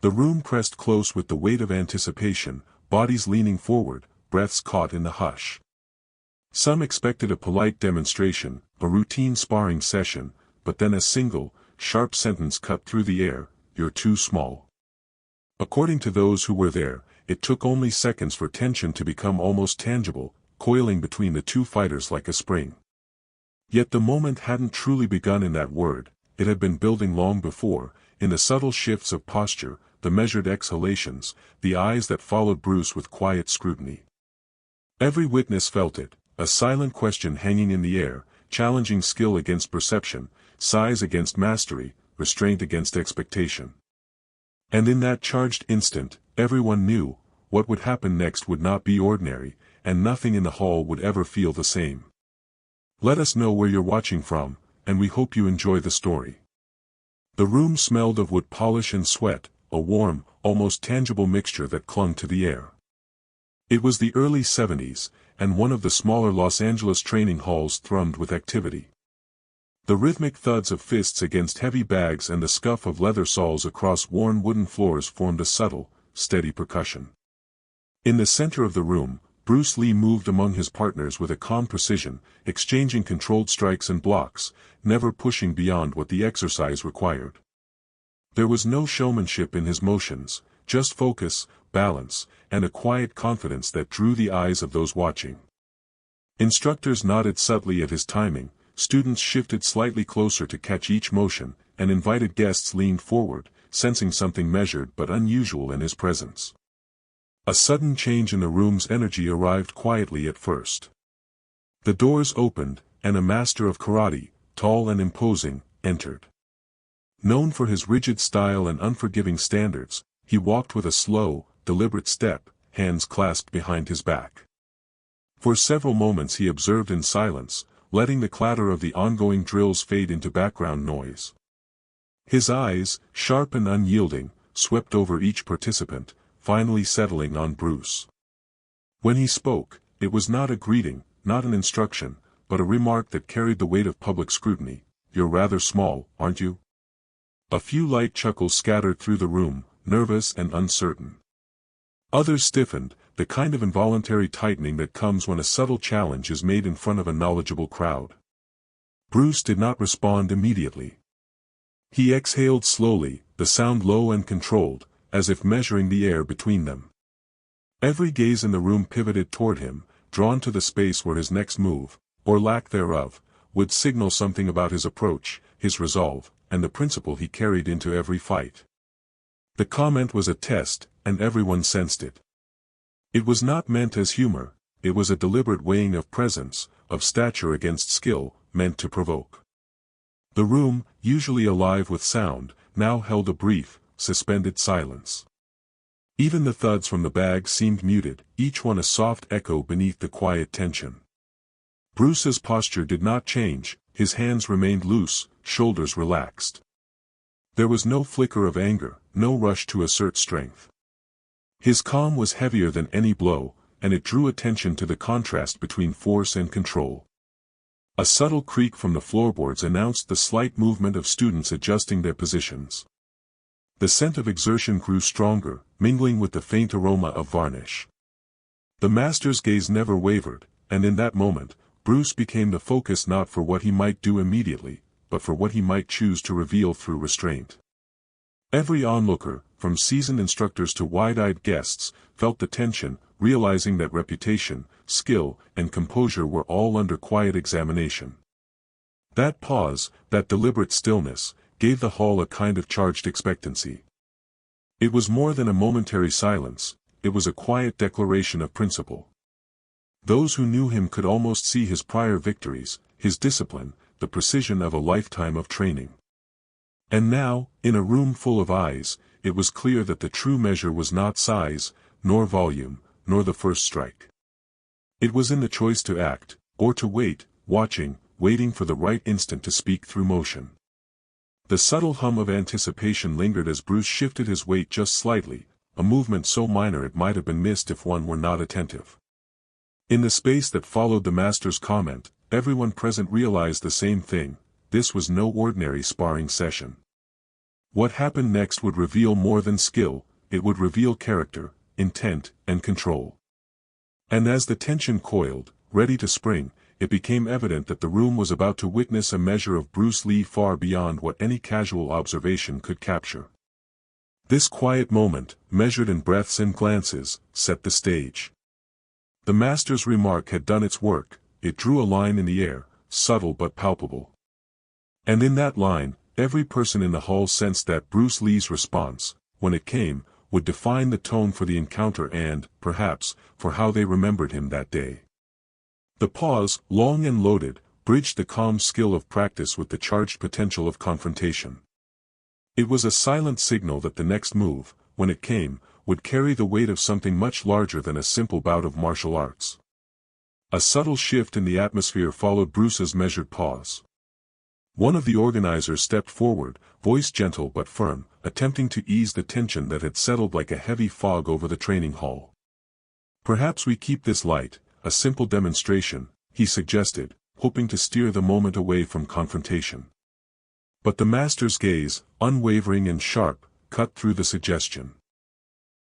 The room pressed close with the weight of anticipation, bodies leaning forward, breaths caught in the hush. Some expected a polite demonstration, a routine sparring session, but then a single, sharp sentence cut through the air: "You're too small." According to those who were there, it took only seconds for tension to become almost tangible, coiling between the two fighters like a spring. Yet the moment hadn't truly begun in that word, it had been building long before, in the subtle shifts of posture, the measured exhalations, the eyes that followed Bruce with quiet scrutiny. Every witness felt it, a silent question hanging in the air, challenging skill against perception, size against mastery, restraint against expectation. And in that charged instant, everyone knew, what would happen next would not be ordinary, and nothing in the hall would ever feel the same. Let us know where you're watching from, and we hope you enjoy the story. The room smelled of wood polish and sweat, a warm, almost tangible mixture that clung to the air. It was the early 70s, and one of the smaller Los Angeles training halls thrummed with activity. The rhythmic thuds of fists against heavy bags and the scuff of leather soles across worn wooden floors formed a subtle, steady percussion. In the center of the room, Bruce Lee moved among his partners with a calm precision, exchanging controlled strikes and blocks, never pushing beyond what the exercise required. There was no showmanship in his motions, just focus, balance, and a quiet confidence that drew the eyes of those watching. Instructors nodded subtly at his timing, students shifted slightly closer to catch each motion, and invited guests leaned forward, sensing something measured but unusual in his presence. A sudden change in the room's energy arrived quietly at first. The doors opened, and a master of karate, tall and imposing, entered. Known for his rigid style and unforgiving standards, he walked with a slow, deliberate step, hands clasped behind his back. For several moments he observed in silence, letting the clatter of the ongoing drills fade into background noise. His eyes, sharp and unyielding, swept over each participant, finally settling on Bruce. When he spoke, it was not a greeting, not an instruction, but a remark that carried the weight of public scrutiny. "You're rather small, aren't you?" A few light chuckles scattered through the room, nervous and uncertain. Others stiffened, the kind of involuntary tightening that comes when a subtle challenge is made in front of a knowledgeable crowd. Bruce did not respond immediately. He exhaled slowly, the sound low and controlled, as if measuring the air between them. Every gaze in the room pivoted toward him, drawn to the space where his next move, or lack thereof, would signal something about his approach, his resolve, and the principle he carried into every fight. The comment was a test, and everyone sensed it. It was not meant as humor, it was a deliberate weighing of presence, of stature against skill, meant to provoke. The room, usually alive with sound, now held a brief, suspended silence. Even the thuds from the bags seemed muted, each one a soft echo beneath the quiet tension. Bruce's posture did not change, his hands remained loose, shoulders relaxed. There was no flicker of anger, no rush to assert strength. His calm was heavier than any blow, and it drew attention to the contrast between force and control. A subtle creak from the floorboards announced the slight movement of students adjusting their positions. The scent of exertion grew stronger, mingling with the faint aroma of varnish. The master's gaze never wavered, and in that moment, Bruce became the focus not for what he might do immediately, but for what he might choose to reveal through restraint. Every onlooker, from seasoned instructors to wide-eyed guests, felt the tension, realizing that reputation, skill, and composure were all under quiet examination. That pause, that deliberate stillness, gave the hall a kind of charged expectancy. It was more than a momentary silence, it was a quiet declaration of principle. Those who knew him could almost see his prior victories, his discipline, the precision of a lifetime of training. And now, in a room full of eyes, it was clear that the true measure was not size, nor volume, nor the first strike. It was in the choice to act, or to wait, waiting for the right instant to speak through motion. The subtle hum of anticipation lingered as Bruce shifted his weight just slightly, a movement so minor it might have been missed if one were not attentive. In the space that followed the master's comment, everyone present realized the same thing: this was no ordinary sparring session. What happened next would reveal more than skill, it would reveal character, intent, and control. And as the tension coiled, ready to spring, it became evident that the room was about to witness a measure of Bruce Lee far beyond what any casual observation could capture. This quiet moment, measured in breaths and glances, set the stage. The master's remark had done its work, it drew a line in the air, subtle but palpable. And in that line, every person in the hall sensed that Bruce Lee's response, when it came, would define the tone for the encounter and, perhaps, for how they remembered him that day. The pause, long and loaded, bridged the calm skill of practice with the charged potential of confrontation. It was a silent signal that the next move, when it came, would carry the weight of something much larger than a simple bout of martial arts. A subtle shift in the atmosphere followed Bruce's measured pause. One of the organizers stepped forward, voice gentle but firm, attempting to ease the tension that had settled like a heavy fog over the training hall. "Perhaps we keep this light, a simple demonstration," he suggested, hoping to steer the moment away from confrontation. But the master's gaze, unwavering and sharp, cut through the suggestion.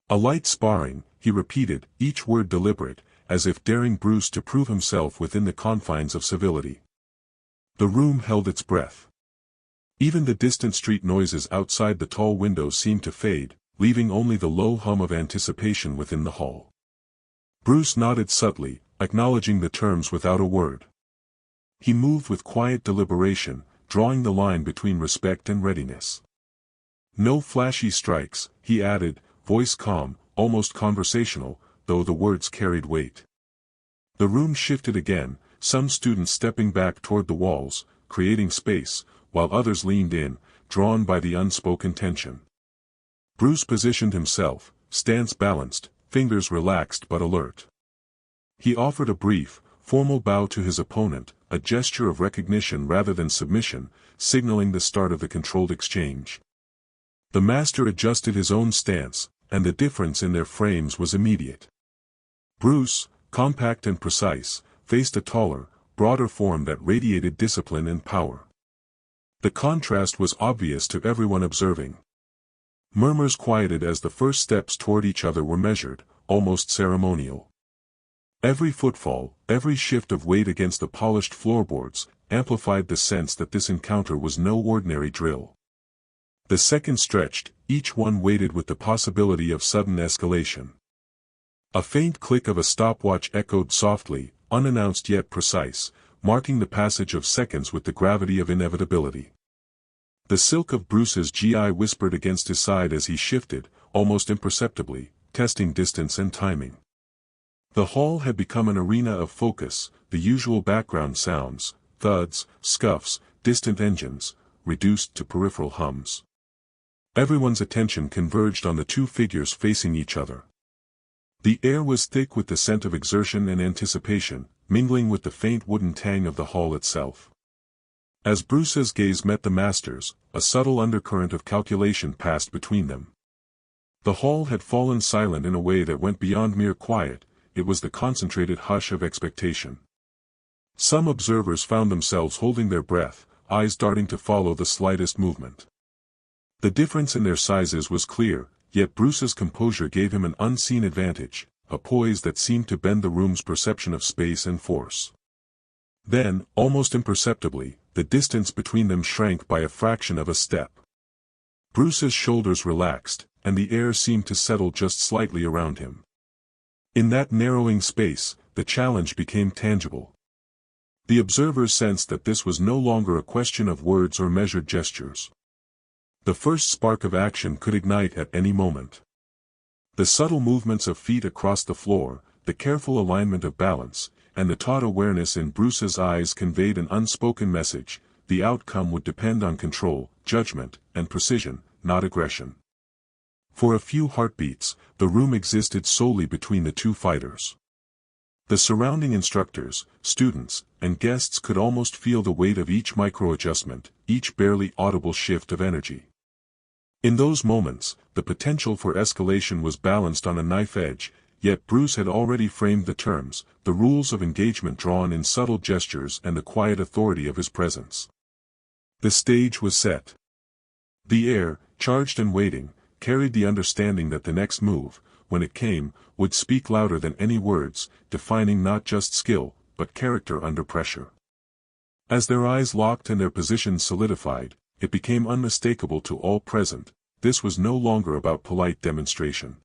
"A light sparring," he repeated, each word deliberate, as if daring Bruce to prove himself within the confines of civility. The room held its breath. Even the distant street noises outside the tall windows seemed to fade, leaving only the low hum of anticipation within the hall. Bruce nodded subtly, acknowledging the terms without a word. He moved with quiet deliberation, drawing the line between respect and readiness. "No flashy strikes," he added, voice calm, almost conversational, though the words carried weight. The room shifted again, some students stepping back toward the walls, creating space, while others leaned in, drawn by the unspoken tension. Bruce positioned himself, stance balanced, fingers relaxed but alert. He offered a brief, formal bow to his opponent, a gesture of recognition rather than submission, signaling the start of the controlled exchange. The master adjusted his own stance, and the difference in their frames was immediate. Bruce, compact and precise, faced a taller, broader form that radiated discipline and power. The contrast was obvious to everyone observing. Murmurs quieted as the first steps toward each other were measured, almost ceremonial. Every footfall, every shift of weight against the polished floorboards, amplified the sense that this encounter was no ordinary drill. The seconds stretched, each one weighted with the possibility of sudden escalation. A faint click of a stopwatch echoed softly, unannounced yet precise, marking the passage of seconds with the gravity of inevitability. The silk of Bruce's GI whispered against his side as he shifted, almost imperceptibly, testing distance and timing. The hall had become an arena of focus, the usual background sounds, thuds, scuffs, distant engines, reduced to peripheral hums. Everyone's attention converged on the two figures facing each other. The air was thick with the scent of exertion and anticipation, mingling with the faint wooden tang of the hall itself. As Bruce's gaze met the master's, a subtle undercurrent of calculation passed between them. The hall had fallen silent in a way that went beyond mere quiet, it was the concentrated hush of expectation. Some observers found themselves holding their breath, eyes darting to follow the slightest movement. The difference in their sizes was clear, yet Bruce's composure gave him an unseen advantage, a poise that seemed to bend the room's perception of space and force. Then, almost imperceptibly, the distance between them shrank by a fraction of a step. Bruce's shoulders relaxed, and the air seemed to settle just slightly around him. In that narrowing space, the challenge became tangible. The observers sensed that this was no longer a question of words or measured gestures. The first spark of action could ignite at any moment. The subtle movements of feet across the floor, the careful alignment of balance, and the taut awareness in Bruce's eyes conveyed an unspoken message: the outcome would depend on control, judgment, and precision, not aggression. For a few heartbeats, the room existed solely between the two fighters. The surrounding instructors, students, and guests could almost feel the weight of each micro-adjustment, each barely audible shift of energy. In those moments, the potential for escalation was balanced on a knife edge, yet Bruce had already framed the terms, the rules of engagement drawn in subtle gestures and the quiet authority of his presence. The stage was set. The air, charged and waiting, carried the understanding that the next move, when it came, would speak louder than any words, defining not just skill, but character under pressure. As their eyes locked and their positions solidified, it became unmistakable to all present, this was no longer about polite demonstration.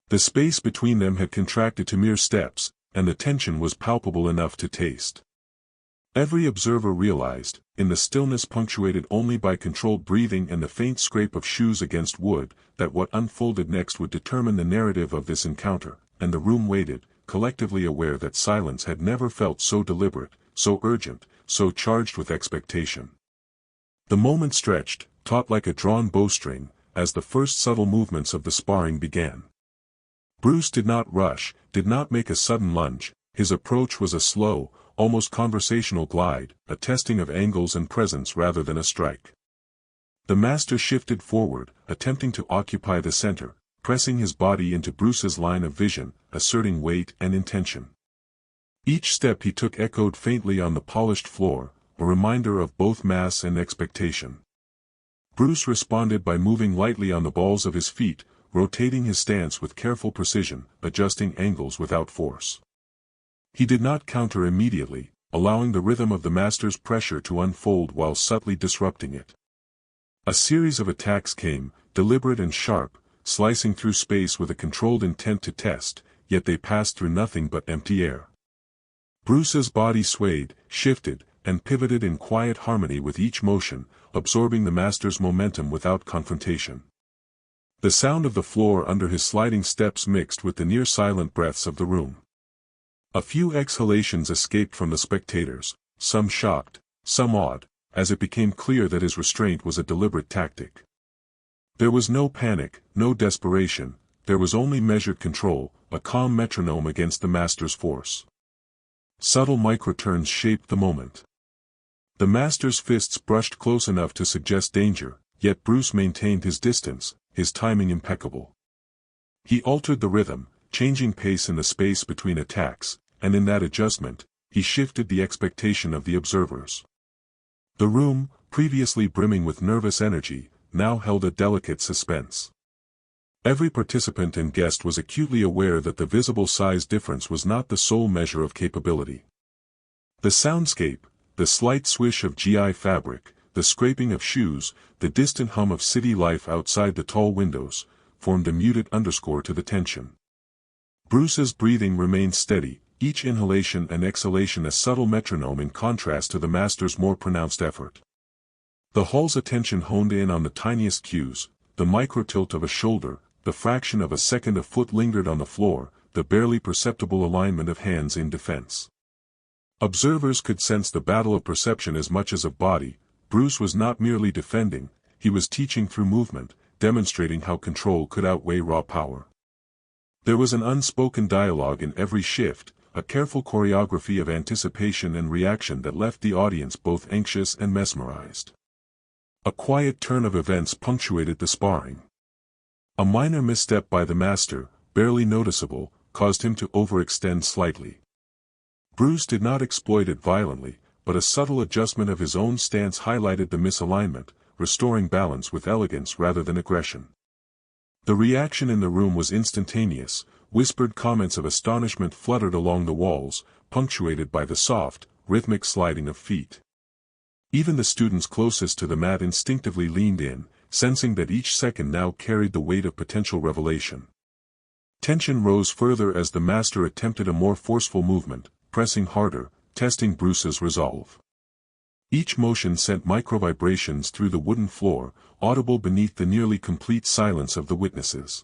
The space between them had contracted to mere steps, and the tension was palpable enough to taste. Every observer realized, in the stillness punctuated only by controlled breathing and the faint scrape of shoes against wood, that what unfolded next would determine the narrative of this encounter, and the room waited, collectively aware that silence had never felt so deliberate, so urgent, so charged with expectation. The moment stretched, taut like a drawn bowstring, as the first subtle movements of the sparring began. Bruce did not rush, did not make a sudden lunge, his approach was a slow, almost conversational glide, a testing of angles and presence rather than a strike. The master shifted forward, attempting to occupy the center, pressing his body into Bruce's line of vision, asserting weight and intention. Each step he took echoed faintly on the polished floor, a reminder of both mass and expectation. Bruce responded by moving lightly on the balls of his feet, rotating his stance with careful precision, adjusting angles without force. He did not counter immediately, allowing the rhythm of the master's pressure to unfold while subtly disrupting it. A series of attacks came, deliberate and sharp, slicing through space with a controlled intent to test, yet they passed through nothing but empty air. Bruce's body swayed, shifted, and pivoted in quiet harmony with each motion, absorbing the master's momentum without confrontation. The sound of the floor under his sliding steps mixed with the near-silent breaths of the room. A few exhalations escaped from the spectators, some shocked, some awed, as it became clear that his restraint was a deliberate tactic. There was no panic, no desperation, there was only measured control, a calm metronome against the master's force. Subtle microturns shaped the moment. The master's fists brushed close enough to suggest danger, yet Bruce maintained his distance, his timing impeccable. He altered the rhythm, changing pace in the space between attacks, and in that adjustment, he shifted the expectation of the observers. The room, previously brimming with nervous energy, now held a delicate suspense. Every participant and guest was acutely aware that the visible size difference was not the sole measure of capability. The soundscape, the slight swish of GI fabric, the scraping of shoes, the distant hum of city life outside the tall windows, formed a muted underscore to the tension. Bruce's breathing remained steady, each inhalation and exhalation a subtle metronome in contrast to the master's more pronounced effort. The hall's attention honed in on the tiniest cues, the micro-tilt of a shoulder, the fraction of a second a foot lingered on the floor, the barely perceptible alignment of hands in defense. Observers could sense the battle of perception as much as of body. Bruce was not merely defending, he was teaching through movement, demonstrating how control could outweigh raw power. There was an unspoken dialogue in every shift, a careful choreography of anticipation and reaction that left the audience both anxious and mesmerized. A quiet turn of events punctuated the sparring. A minor misstep by the master, barely noticeable, caused him to overextend slightly. Bruce did not exploit it violently, but a subtle adjustment of his own stance highlighted the misalignment, restoring balance with elegance rather than aggression. The reaction in the room was instantaneous, whispered comments of astonishment fluttered along the walls, punctuated by the soft, rhythmic sliding of feet. Even the students closest to the mat instinctively leaned in, sensing that each second now carried the weight of potential revelation. Tension rose further as the master attempted a more forceful movement, pressing harder, testing Bruce's resolve. Each motion sent micro-vibrations through the wooden floor, audible beneath the nearly complete silence of the witnesses.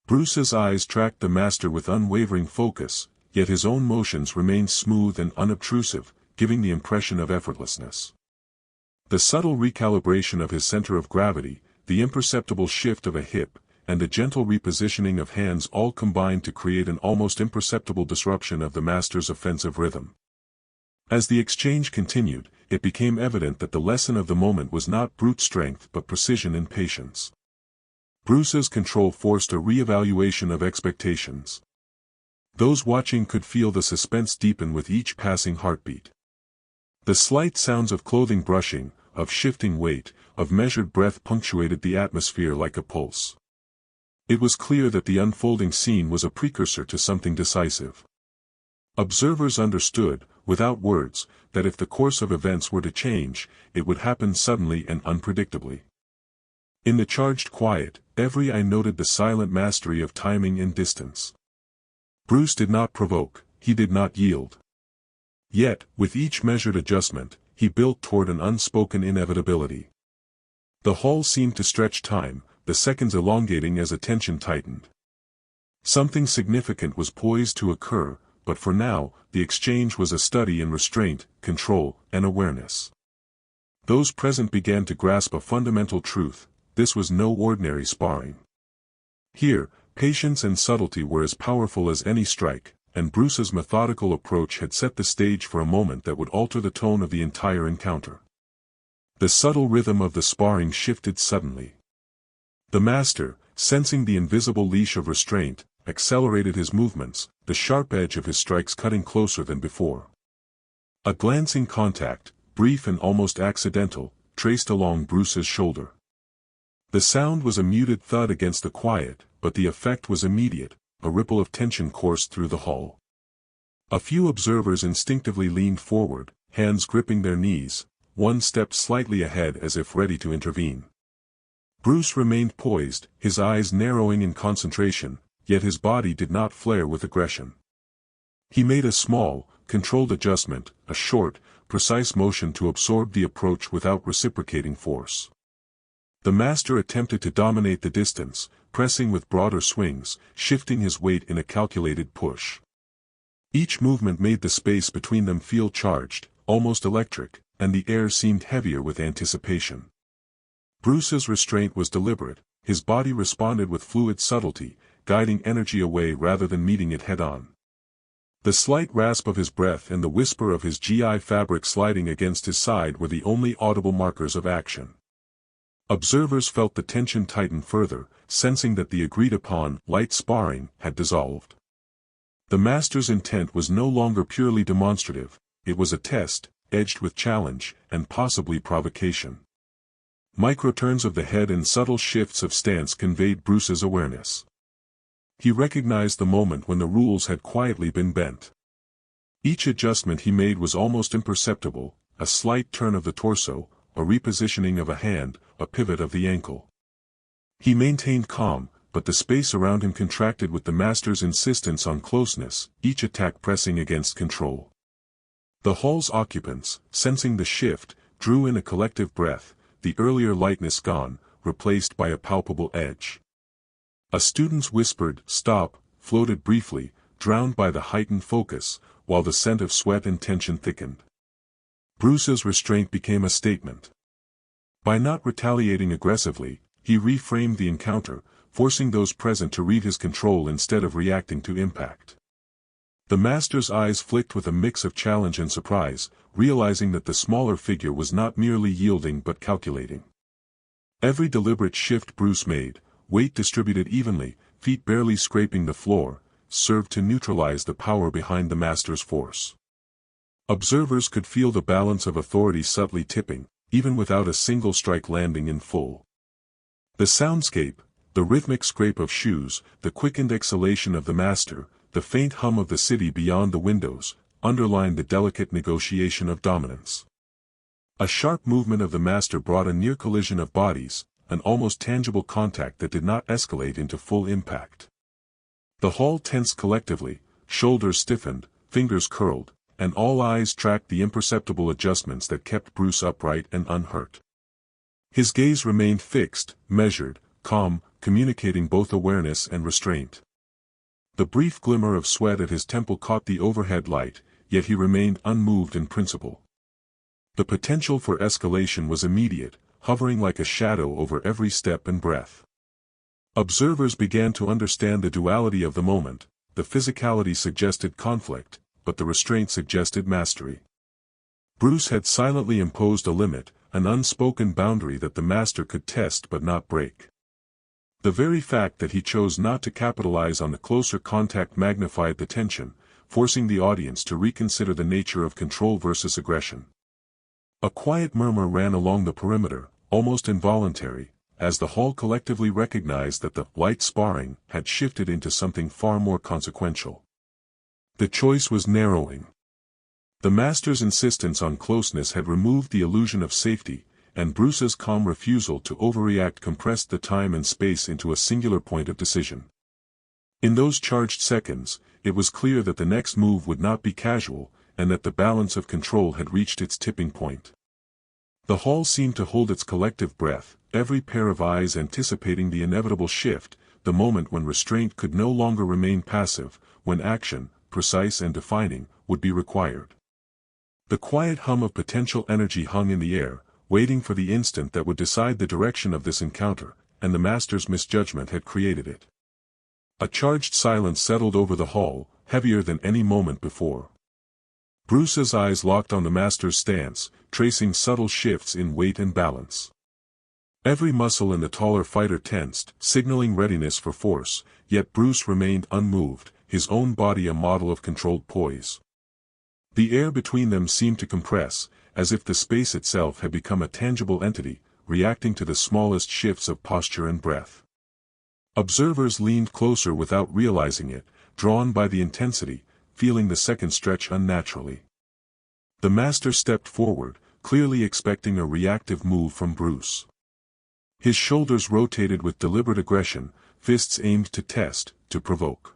Bruce's eyes tracked the master with unwavering focus, yet his own motions remained smooth and unobtrusive, giving the impression of effortlessness. The subtle recalibration of his center of gravity, the imperceptible shift of a hip, and the gentle repositioning of hands all combined to create an almost imperceptible disruption of the master's offensive rhythm. As the exchange continued, it became evident that the lesson of the moment was not brute strength but precision and patience. Bruce's control forced a re-evaluation of expectations. Those watching could feel the suspense deepen with each passing heartbeat. The slight sounds of clothing brushing, of shifting weight, of measured breath punctuated the atmosphere like a pulse. It was clear that the unfolding scene was a precursor to something decisive. Observers understood, without words, that if the course of events were to change, it would happen suddenly and unpredictably. In the charged quiet, every eye noted the silent mastery of timing and distance. Bruce did not provoke, he did not yield. Yet, with each measured adjustment, he built toward an unspoken inevitability. The hall seemed to stretch time, the seconds elongating as attention tightened. Something significant was poised to occur, but for now, the exchange was a study in restraint, control, and awareness. Those present began to grasp a fundamental truth: this was no ordinary sparring. Here, patience and subtlety were as powerful as any strike, and Bruce's methodical approach had set the stage for a moment that would alter the tone of the entire encounter. The subtle rhythm of the sparring shifted suddenly. The master, sensing the invisible leash of restraint, accelerated his movements, the sharp edge of his strikes cutting closer than before. A glancing contact, brief and almost accidental, traced along Bruce's shoulder. The sound was a muted thud against the quiet, but the effect was immediate. A ripple of tension coursed through the hall. A few observers instinctively leaned forward, hands gripping their knees. One stepped slightly ahead as if ready to intervene. Bruce remained poised, his eyes narrowing in concentration, yet his body did not flare with aggression. He made a small, controlled adjustment, a short, precise motion to absorb the approach without reciprocating force. The master attempted to dominate the distance, pressing with broader swings, shifting his weight in a calculated push. Each movement made the space between them feel charged, almost electric, and the air seemed heavier with anticipation. Bruce's restraint was deliberate, his body responded with fluid subtlety, guiding energy away rather than meeting it head-on. The slight rasp of his breath and the whisper of his GI fabric sliding against his side were the only audible markers of action. Observers felt the tension tighten further, sensing that the agreed-upon, light sparring, had dissolved. The master's intent was no longer purely demonstrative, it was a test, edged with challenge, and possibly provocation. Micro-turns of the head and subtle shifts of stance conveyed Bruce's awareness. He recognized the moment when the rules had quietly been bent. Each adjustment he made was almost imperceptible, a slight turn of the torso, a repositioning of a hand, a pivot of the ankle. He maintained calm, but the space around him contracted with the master's insistence on closeness, each attack pressing against control. The hall's occupants, sensing the shift, drew in a collective breath, the earlier lightness gone, replaced by a palpable edge. A student's whispered "stop" floated briefly, drowned by the heightened focus, while the scent of sweat and tension thickened. Bruce's restraint became a statement. By not retaliating aggressively, he reframed the encounter, forcing those present to read his control instead of reacting to impact. The master's eyes flicked with a mix of challenge and surprise, realizing that the smaller figure was not merely yielding but calculating. Every deliberate shift Bruce made, weight distributed evenly, feet barely scraping the floor, served to neutralize the power behind the master's force. Observers could feel the balance of authority subtly tipping, even without a single strike landing in full. The soundscape, the rhythmic scrape of shoes, the quickened exhalation of the master, the faint hum of the city beyond the windows, underlined the delicate negotiation of dominance. A sharp movement of the master brought a near collision of bodies, an almost tangible contact that did not escalate into full impact. The hall tensed collectively, shoulders stiffened, fingers curled, and all eyes tracked the imperceptible adjustments that kept Bruce upright and unhurt. His gaze remained fixed, measured, calm, communicating both awareness and restraint. The brief glimmer of sweat at his temple caught the overhead light, yet he remained unmoved in principle. The potential for escalation was immediate, hovering like a shadow over every step and breath. Observers began to understand the duality of the moment. The physicality suggested conflict, but the restraint suggested mastery. Bruce had silently imposed a limit, an unspoken boundary that the master could test but not break. The very fact that he chose not to capitalize on the closer contact magnified the tension, forcing the audience to reconsider the nature of control versus aggression. A quiet murmur ran along the perimeter, almost involuntary, as the hall collectively recognized that the light sparring had shifted into something far more consequential. The choice was narrowing. The master's insistence on closeness had removed the illusion of safety, and Bruce's calm refusal to overreact compressed the time and space into a singular point of decision. In those charged seconds, it was clear that the next move would not be casual, and that the balance of control had reached its tipping point. The hall seemed to hold its collective breath, every pair of eyes anticipating the inevitable shift, the moment when restraint could no longer remain passive, when action, precise and defining, would be required. The quiet hum of potential energy hung in the air, waiting for the instant that would decide the direction of this encounter, and the master's misjudgment had created it. A charged silence settled over the hall, heavier than any moment before. Bruce's eyes locked on the master's stance, tracing subtle shifts in weight and balance. Every muscle in the taller fighter tensed, signaling readiness for force, yet Bruce remained unmoved, his own body a model of controlled poise. The air between them seemed to compress, as if the space itself had become a tangible entity, reacting to the smallest shifts of posture and breath. Observers leaned closer without realizing it, drawn by the intensity, feeling the second stretch unnaturally. The master stepped forward, clearly expecting a reactive move from Bruce. His shoulders rotated with deliberate aggression, fists aimed to test, to provoke.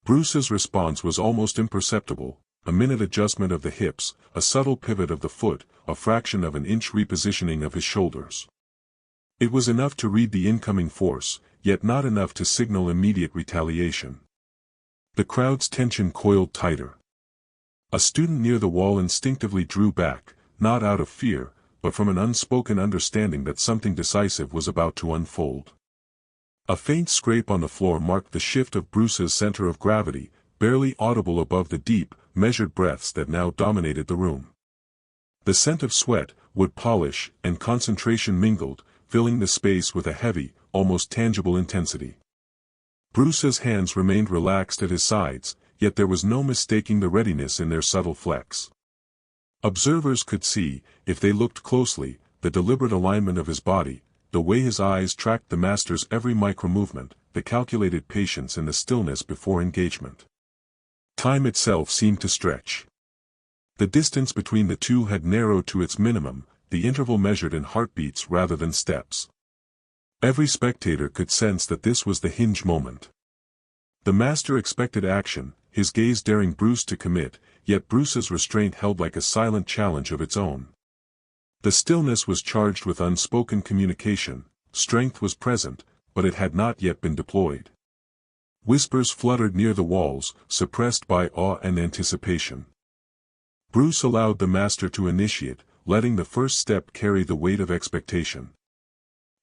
Bruce's response was almost imperceptible, a minute adjustment of the hips, a subtle pivot of the foot, a fraction of an inch repositioning of his shoulders. It was enough to read the incoming force, yet not enough to signal immediate retaliation. The crowd's tension coiled tighter. A student near the wall instinctively drew back, not out of fear, but from an unspoken understanding that something decisive was about to unfold. A faint scrape on the floor marked the shift of Bruce's center of gravity, barely audible above the deep, measured breaths that now dominated the room. The scent of sweat, wood polish, and concentration mingled, filling the space with a heavy, almost tangible intensity. Bruce's hands remained relaxed at his sides, yet there was no mistaking the readiness in their subtle flex. Observers could see, if they looked closely, the deliberate alignment of his body, the way his eyes tracked the master's every micro-movement, the calculated patience in the stillness before engagement. Time itself seemed to stretch. The distance between the two had narrowed to its minimum, the interval measured in heartbeats rather than steps. Every spectator could sense that this was the hinge moment. The master expected action, his gaze daring Bruce to commit, yet Bruce's restraint held like a silent challenge of its own. The stillness was charged with unspoken communication, strength was present, but it had not yet been deployed. Whispers fluttered near the walls, suppressed by awe and anticipation. Bruce allowed the master to initiate, letting the first step carry the weight of expectation.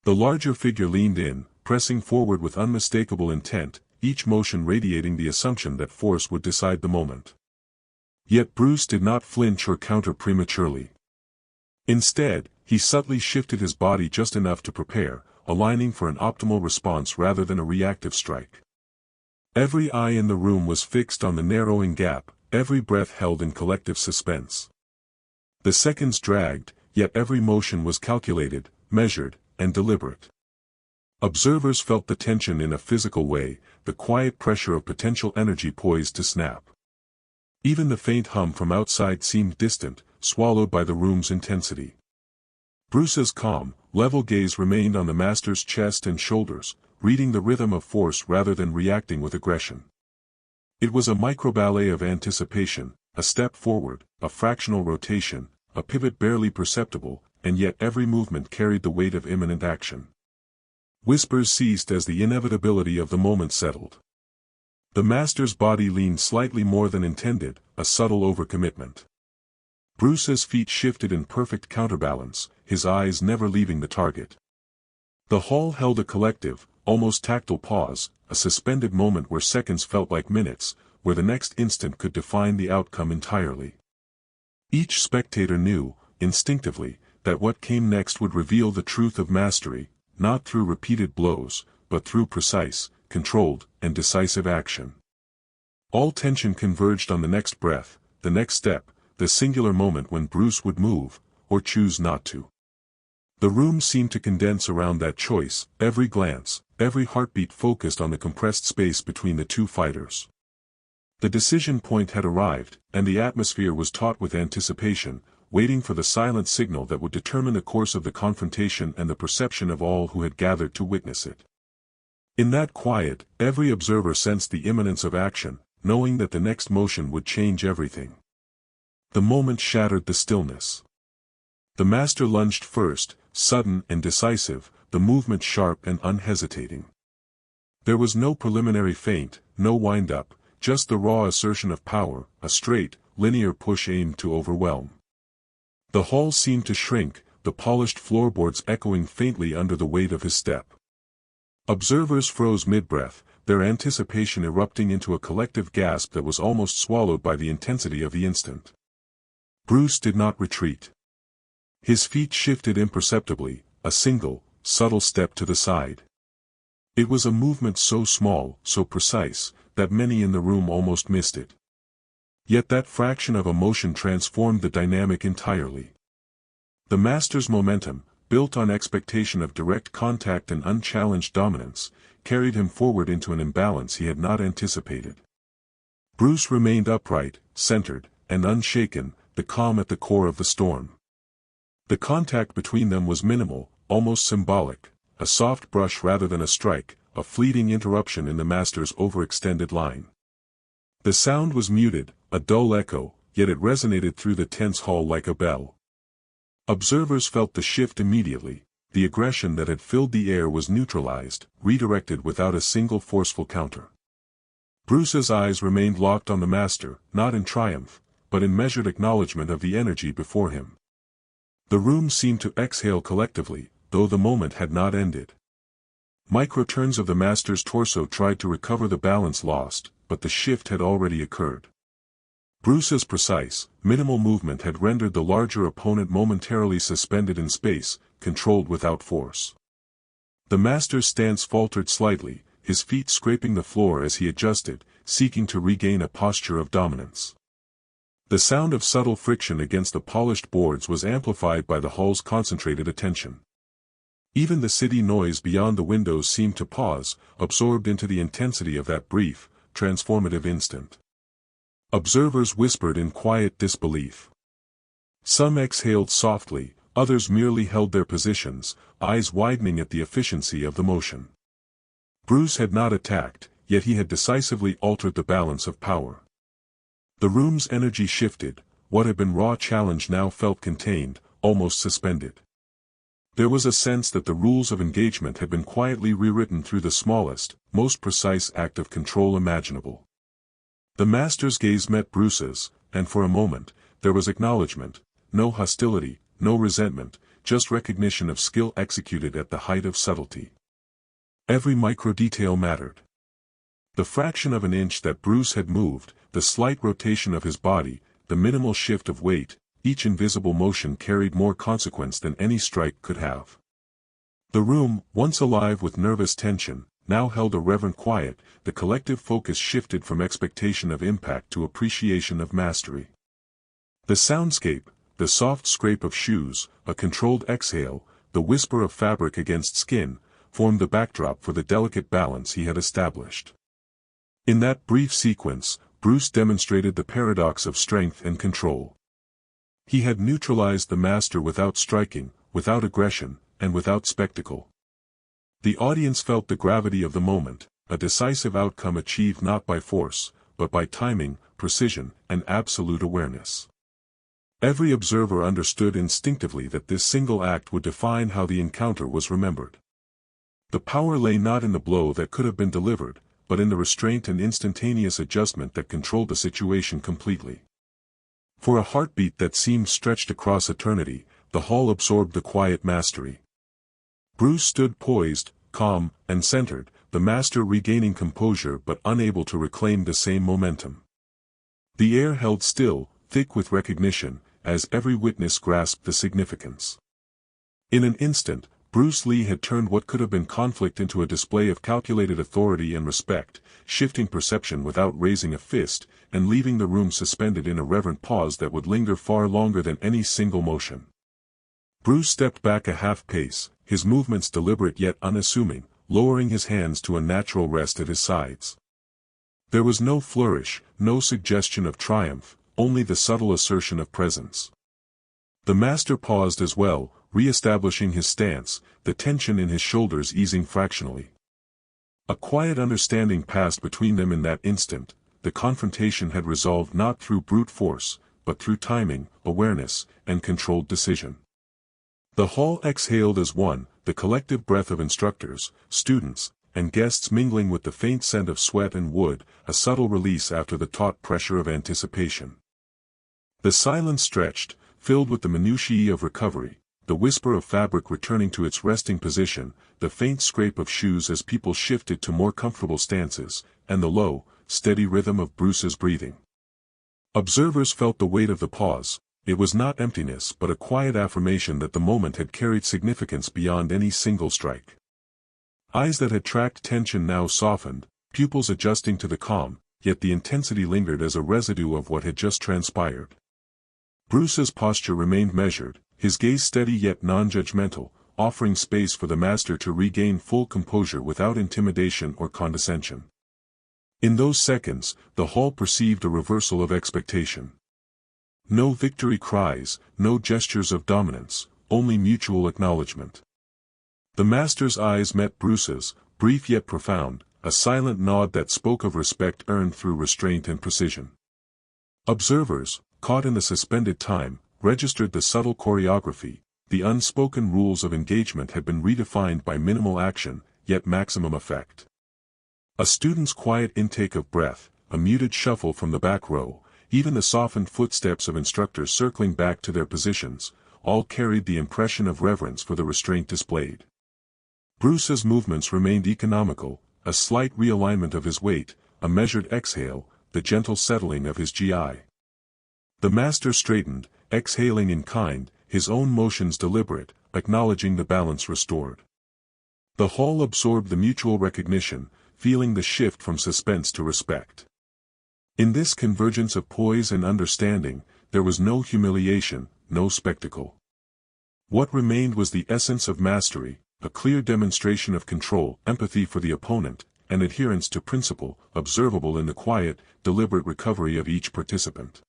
The larger figure leaned in, pressing forward with unmistakable intent, each motion radiating the assumption that force would decide the moment. Yet Bruce did not flinch or counter prematurely. Instead, he subtly shifted his body just enough to prepare, aligning for an optimal response rather than a reactive strike. Every eye in the room was fixed on the narrowing gap, every breath held in collective suspense. The seconds dragged, yet every motion was calculated, measured, and deliberate. Observers felt the tension in a physical way, the quiet pressure of potential energy poised to snap. Even the faint hum from outside seemed distant, swallowed by the room's intensity. Bruce's calm, level gaze remained on the master's chest and shoulders, reading the rhythm of force rather than reacting with aggression. It was a microballet of anticipation, a step forward, a fractional rotation, a pivot barely perceptible, and yet every movement carried the weight of imminent action. Whispers ceased as the inevitability of the moment settled. The master's body leaned slightly more than intended, a subtle overcommitment. Bruce's feet shifted in perfect counterbalance, his eyes never leaving the target. The hall held a collective, almost tactile pause, a suspended moment where seconds felt like minutes, where the next instant could define the outcome entirely. Each spectator knew, instinctively, that what came next would reveal the truth of mastery, not through repeated blows, but through precise, controlled, and decisive action. All tension converged on the next breath, the next step, the singular moment when Bruce would move, or choose not to. The room seemed to condense around that choice, every glance, every heartbeat focused on the compressed space between the two fighters. The decision point had arrived, and the atmosphere was taut with anticipation, waiting for the silent signal that would determine the course of the confrontation and the perception of all who had gathered to witness it. In that quiet, every observer sensed the imminence of action, knowing that the next motion would change everything. The moment shattered the stillness. The master lunged first, sudden and decisive, the movement sharp and unhesitating. There was no preliminary feint, no wind-up, just the raw assertion of power, a straight, linear push aimed to overwhelm. The hall seemed to shrink, the polished floorboards echoing faintly under the weight of his step. Observers froze mid-breath, their anticipation erupting into a collective gasp that was almost swallowed by the intensity of the instant. Bruce did not retreat. His feet shifted imperceptibly, a single, subtle step to the side. It was a movement so small, so precise, that many in the room almost missed it. Yet that fraction of a motion transformed the dynamic entirely. The master's momentum, built on expectation of direct contact and unchallenged dominance, carried him forward into an imbalance he had not anticipated. Bruce remained upright, centered, and unshaken, the calm at the core of the storm. The contact between them was minimal, almost symbolic, a soft brush rather than a strike, a fleeting interruption in the master's overextended line. The sound was muted, a dull echo, yet it resonated through the tense hall like a bell. Observers felt the shift immediately. The aggression that had filled the air was neutralized, redirected without a single forceful counter. Bruce's eyes remained locked on the master, not in triumph, but in measured acknowledgement of the energy before him. The room seemed to exhale collectively, though the moment had not ended. Micro-turns of the master's torso tried to recover the balance lost, but the shift had already occurred. Bruce's precise, minimal movement had rendered the larger opponent momentarily suspended in space, controlled without force. The master's stance faltered slightly, his feet scraping the floor as he adjusted, seeking to regain a posture of dominance. The sound of subtle friction against the polished boards was amplified by the hall's concentrated attention. Even the city noise beyond the windows seemed to pause, absorbed into the intensity of that brief, transformative instant. Observers whispered in quiet disbelief. Some exhaled softly, others merely held their positions, eyes widening at the efficiency of the motion. Bruce had not attacked, yet he had decisively altered the balance of power. The room's energy shifted, what had been raw challenge now felt contained, almost suspended. There was a sense that the rules of engagement had been quietly rewritten through the smallest, most precise act of control imaginable. The master's gaze met Bruce's, and for a moment, there was acknowledgement, no hostility, no resentment, just recognition of skill executed at the height of subtlety. Every micro-detail mattered. The fraction of an inch that Bruce had moved, the slight rotation of his body, the minimal shift of weight, each invisible motion carried more consequence than any strike could have. The room, once alive with nervous tension, now held a reverent quiet, the collective focus shifted from expectation of impact to appreciation of mastery. The soundscape, the soft scrape of shoes, a controlled exhale, the whisper of fabric against skin, formed the backdrop for the delicate balance he had established. In that brief sequence, Bruce demonstrated the paradox of strength and control. He had neutralized the master without striking, without aggression, and without spectacle. The audience felt the gravity of the moment, a decisive outcome achieved not by force, but by timing, precision, and absolute awareness. Every observer understood instinctively that this single act would define how the encounter was remembered. The power lay not in the blow that could have been delivered, but in the restraint and instantaneous adjustment that controlled the situation completely. For a heartbeat that seemed stretched across eternity, the hall absorbed the quiet mastery. Bruce stood poised, calm, and centered, the master regaining composure but unable to reclaim the same momentum. The air held still, thick with recognition, as every witness grasped the significance. In an instant, Bruce Lee had turned what could have been conflict into a display of calculated authority and respect, shifting perception without raising a fist, and leaving the room suspended in a reverent pause that would linger far longer than any single motion. Bruce stepped back a half pace, his movements deliberate yet unassuming, lowering his hands to a natural rest at his sides. There was no flourish, no suggestion of triumph, only the subtle assertion of presence. The master paused as well, re-establishing his stance, the tension in his shoulders easing fractionally. A quiet understanding passed between them in that instant. The confrontation had resolved not through brute force, but through timing, awareness, and controlled decision. The hall exhaled as one, the collective breath of instructors, students, and guests mingling with the faint scent of sweat and wood, a subtle release after the taut pressure of anticipation. The silence stretched, filled with the minutiae of recovery, the whisper of fabric returning to its resting position, the faint scrape of shoes as people shifted to more comfortable stances, and the low, steady rhythm of Bruce's breathing. Observers felt the weight of the pause. It was not emptiness but a quiet affirmation that the moment had carried significance beyond any single strike. Eyes that had tracked tension now softened, pupils adjusting to the calm, yet the intensity lingered as a residue of what had just transpired. Bruce's posture remained measured, his gaze steady yet non-judgmental, offering space for the master to regain full composure without intimidation or condescension. In those seconds, the hall perceived a reversal of expectation. No victory cries, no gestures of dominance, only mutual acknowledgement. The master's eyes met Bruce's, brief yet profound, a silent nod that spoke of respect earned through restraint and precision. Observers, caught in the suspended time, registered the subtle choreography. The unspoken rules of engagement had been redefined by minimal action, yet maximum effect. A student's quiet intake of breath, a muted shuffle from the back row, even the softened footsteps of instructors circling back to their positions, all carried the impression of reverence for the restraint displayed. Bruce's movements remained economical, a slight realignment of his weight, a measured exhale, the gentle settling of his GI. The master straightened, exhaling in kind, his own motions deliberate, acknowledging the balance restored. The hall absorbed the mutual recognition, feeling the shift from suspense to respect. In this convergence of poise and understanding, there was no humiliation, no spectacle. What remained was the essence of mastery, a clear demonstration of control, empathy for the opponent, and adherence to principle, observable in the quiet, deliberate recovery of each participant.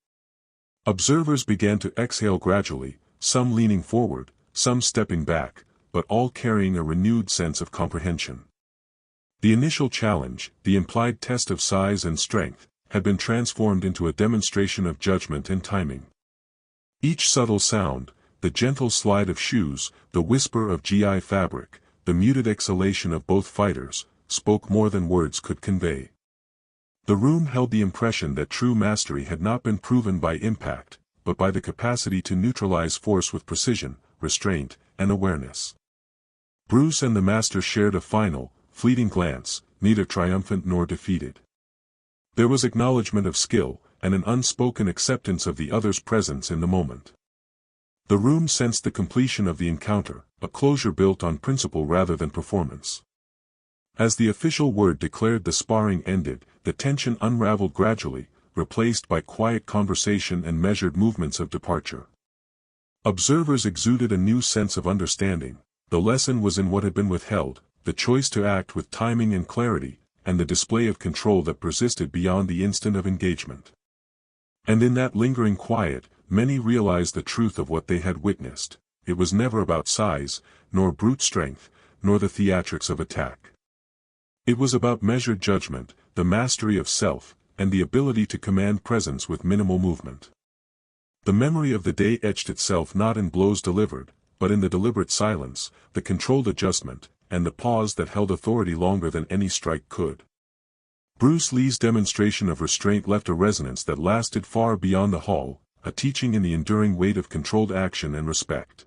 Observers began to exhale gradually, some leaning forward, some stepping back, but all carrying a renewed sense of comprehension. The initial challenge, the implied test of size and strength, had been transformed into a demonstration of judgment and timing. Each subtle sound, the gentle slide of shoes, the whisper of GI fabric, the muted exhalation of both fighters, spoke more than words could convey. The room held the impression that true mastery had not been proven by impact, but by the capacity to neutralize force with precision, restraint, and awareness. Bruce and the master shared a final, fleeting glance, neither triumphant nor defeated. There was acknowledgement of skill, and an unspoken acceptance of the other's presence in the moment. The room sensed the completion of the encounter, a closure built on principle rather than performance. As the official word declared the sparring ended, the tension unraveled gradually, replaced by quiet conversation and measured movements of departure. Observers exuded a new sense of understanding. The lesson was in what had been withheld, the choice to act with timing and clarity, and the display of control that persisted beyond the instant of engagement. And in that lingering quiet, many realized the truth of what they had witnessed. It was never about size, nor brute strength, nor the theatrics of attack. It was about measured judgment, the mastery of self, and the ability to command presence with minimal movement. The memory of the day etched itself not in blows delivered, but in the deliberate silence, the controlled adjustment, and the pause that held authority longer than any strike could. Bruce Lee's demonstration of restraint left a resonance that lasted far beyond the hall, a teaching in the enduring weight of controlled action and respect.